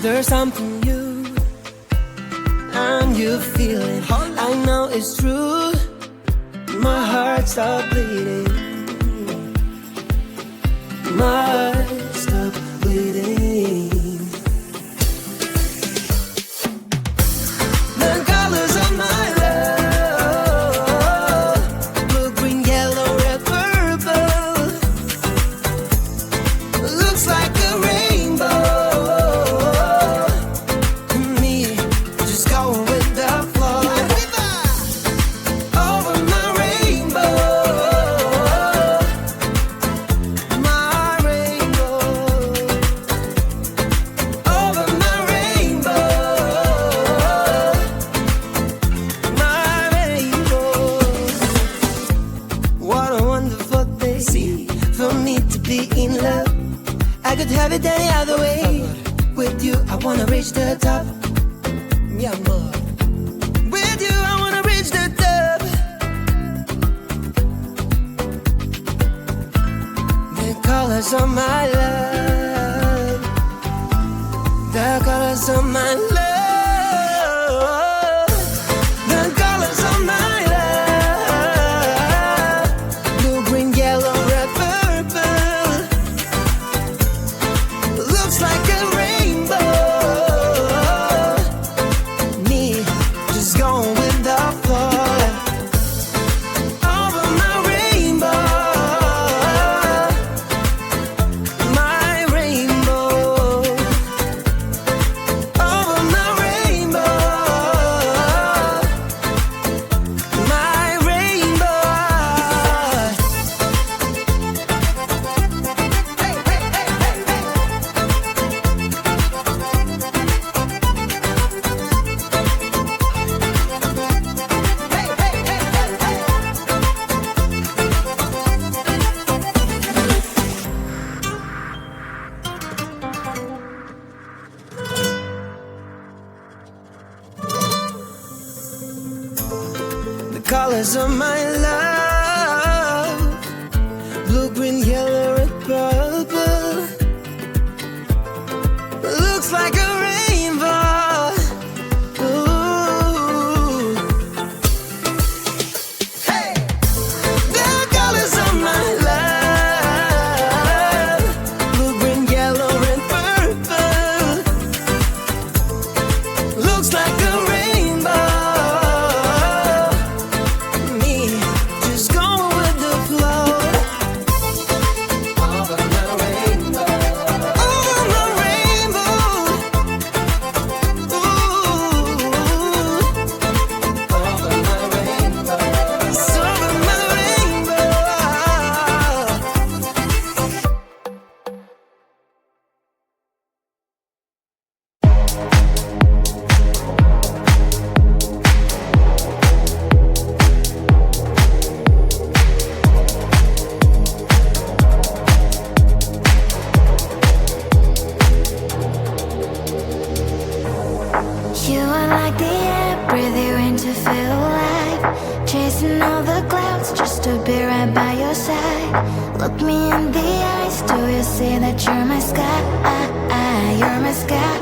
There's something new, and you feel it. I know it's true. My heart stopped bleeding. My heart stopped bleeding. The colors of my love, blue, green, yellow, red, purple. Looks like a rainbow. Me, just going with the flow. Over my rainbow. My rainbow. Over my rainbow. My rainbow. What a wonderful day for me to be in love. I could have it any other way. With you, I wanna reach the top. Mi amor. With you, I wanna reach the top. The colors of my love. The colors of my love. The colors of my love. Blue, green, yellow, red, purple. Looks like a rainbow. Me, just going with the flow. Over my rainbow. My rainbow. Over my rainbow. My rainbow. Hey, hey, hey, hey, hey. The colors of my love, blue, green, yellow, red, purple. Looks like a rainbow. Ooh. Hey, the colors of my love, blue, green, yellow, red, purple. Looks like a rainbow. Me, just going with the flow. Over my rainbow. Over my rainbow. Ooh. Over my rainbow. It's over my rainbow. You are like the air, breathe you in to feel alive. Chasing all the clouds just to be right by your side. Look me in the eyes, do you see that you're my sky? You're my sky.